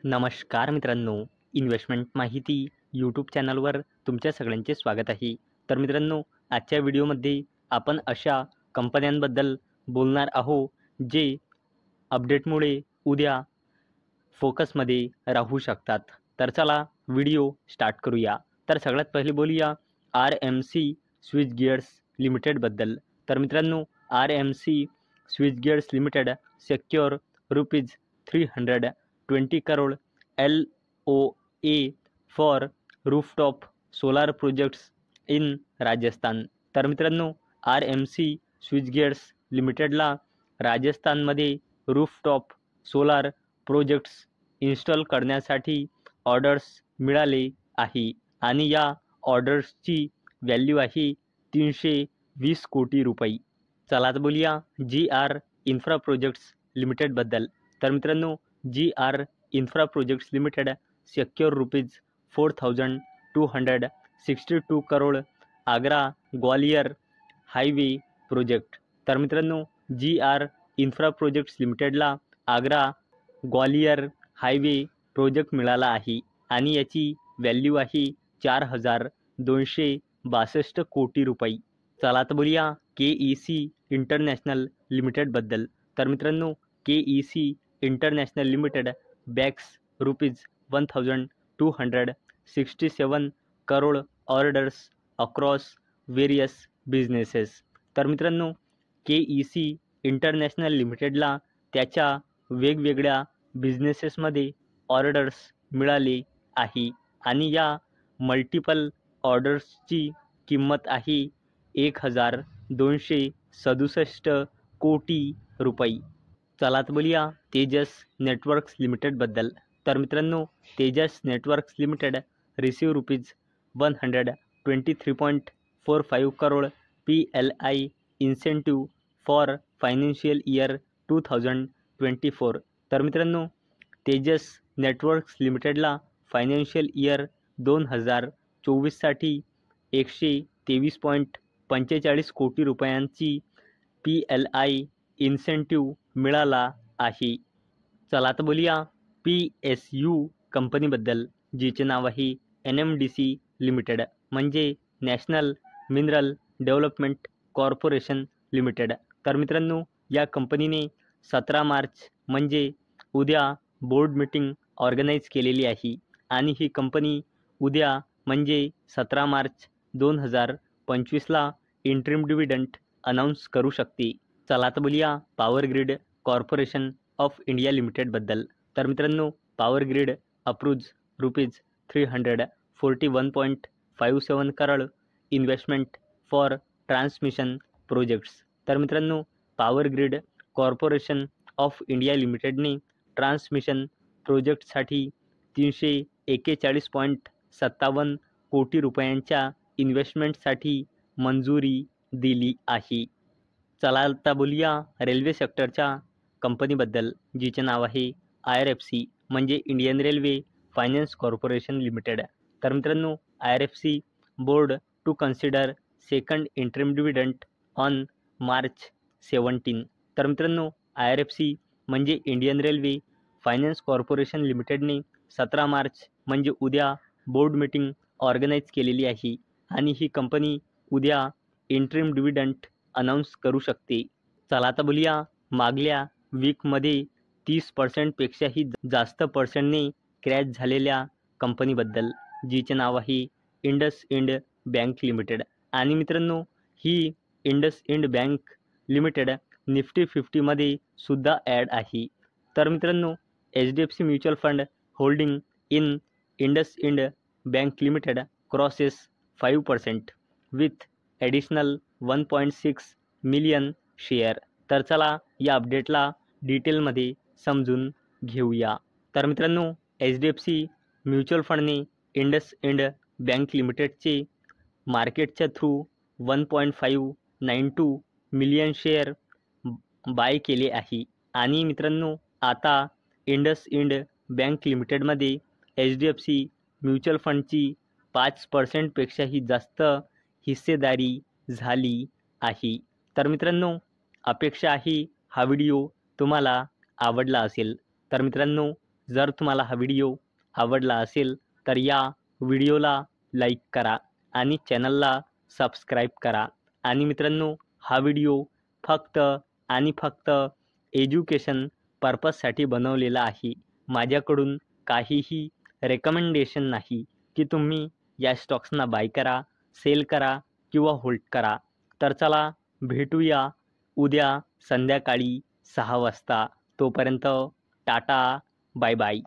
नमस्कार मित्रांनो, इन्व्हेस्टमेंट माहिती यूट्यूब चॅनलवर तुमच्या सगळ्यांचे स्वागत आहे. तर मित्रांनो, आजच्या व्हिडिओमध्ये आपण अशा कंपन्यांबद्दल बोलणार आहोत जे अपडेटमुळे उद्या फोकसमध्ये राहू शकतात. तर चला व्हिडिओ स्टार्ट करूया. तर सगळ्यात पहिले बोलूया RMC स्विचगेअर्स लिमिटेडबद्दल. तर मित्रांनो, RMC switchgears limited secure ₹320 crore LOA for rooftop solar projects in Rajasthan. तर मित्रांनो, RMC स्विचगेअर्स लिमिटेडला राजस्थानमध्ये रूफटॉप सोलार प्रोजेक्ट्स इन्स्टॉल करण्यासाठी ऑर्डर्स मिळाले आहे आणि या ऑर्डर्सची व्हॅल्यू आहे ₹320 कोटी. चला आता बोलूया GR इन्फ्रा प्रोजेक्ट्स लिमिटेडबद्दल. तर मित्रांनो, GR infra projects limited secure ₹4262 crore Agra Gwalior highway project. तर मित्रांनो, GR इन्फ्रा प्रोजेक्ट्स लिमिटेडला आग्रा ग्वालियर हायवे प्रोजेक्ट मिळाला आहे आणि याची व्हॅल्यू आहे ₹4262 कोटी. चला आता बोलूया KEC इंटरनॅशनल लिमिटेडबद्दल. तर मित्रांनो, KEC international limited bags ₹1267 crore orders across various businesses. तर मित्रांनो, KEC इंटरनॅशनल लिमिटेडला त्याच्या वेगवेगळ्या बिझनेसेसमध्ये ऑर्डर्स मिळाले आहे आणि या मल्टिपल ऑर्डर्सची किंमत आहे ₹1267 कोटी. चला आता बोलूया तेजस नेटवर्क्स लिमिटेडबद्दल. तर मित्रांनो, Tejas networks limited receive ₹123.45 crore PLI incentive for financial year 2024. तर मित्रांनो, तेजस नेटवर्क्स लिमिटेडला फायनान्शियल इयर 2024साठी ₹123.45 कोटी PLI इन्सेंटिव्ह मिळाला आहे. चला आता बोलूया PSU कंपनीबद्दल, जिचे नाव आहे NMDC लिमिटेड, म्हणजे national mineral development corporation limited. तर मित्रांनो, या कंपनीने 17 मार्च म्हणजे उद्या बोर्ड मीटिंग ऑर्गनाईज केलेली आहे आणि ही कंपनी उद्या म्हणजे 17 मार्च 2025ला इंटरिम डिव्हिडंड अनाऊन्स करू शकते. चला आता बोलूया power grid corporation of India लिमिटेडबद्दल. तर मित्रांनो, power grid approves ₹341.57 crore investment for transmission projects. तर मित्रांनो, power grid corporation of India लिमिटेडने ट्रान्समिशन प्रोजेक्टसाठी ₹341.57 कोटी इन्व्हेस्टमेंटसाठी मंजुरी दिली आहे. चला आता बोलूया रेल्वे सेक्टरच्या कंपनीबद्दल, जिचे नाव आहे IRFC, म्हणजे Indian railway finance corporation limited. तर मित्रांनो, IRFC board to consider second interim dividend on March 17. तर मित्रांनो, IRFC म्हणजे इंडियन रेल्वे फायनान्स कॉर्पोरेशन लिमिटेडने 17 मार्च म्हणजे उद्या बोर्ड मीटिंग ऑर्गनाईज केलेली आहे आणि ही कंपनी उद्या इंटरिम डिव्हिडंड अनाऊन्स करू शकते. चला आता बोलूया मागल्या वीकमध्ये 30% जास्त पर्सेंटने क्रॅश झालेल्या कंपनीबद्दल, जिचे नाव आहे इंडसइंड बँक लिमिटेड. आणि मित्रांनो, ही इंडसइंड बँक लिमिटेड निफ्टी 50मध्ये सुद्धा ॲड आहे. तर मित्रांनो, HDFC mutual fund holding in IndusInd bank limited crosses 5% with additional 1.6 million share. तर चला या अपडेटला डिटेलमध्ये समजून घेऊया. तर मित्रांनो, HDFC म्युच्युअल फंडने इंडसइंड बँक लिमिटेडचे मार्केटच्या थ्रू 1.592 मिलियन शेअर बाय केले आहे आणि मित्रांनो, आता इंडसइंड बँक लिमिटेडमध्ये HDFC म्युच्युअल फंडची 5%पेक्षाही जास्त हिस्सेदारी झाली आहे. तर मित्रांनो, अपेक्षा आहे हा व्हिडिओ तुम्हाला आवडला असेल. तर मित्रांनो, जर तुम्हाला हा व्हिडिओ आवडला असेल तर या व्हिडिओला लाईक करा आणि चॅनलला सबस्क्राईब करा. आणि मित्रांनो, हा व्हिडिओ फक्त आणि फक्त एज्युकेशन पर्पजसाठी बनवलेला आहे. माझ्याकडून काहीही रेकमेंडेशन नाही की तुम्ही या स्टॉक्सना बाय करा, सेल करा किंवा होल्ड करा. तर चला भेटूया उद्या संध्याकाळी 6 वाजता. तोपर्यंत टाटा, बाय बाय.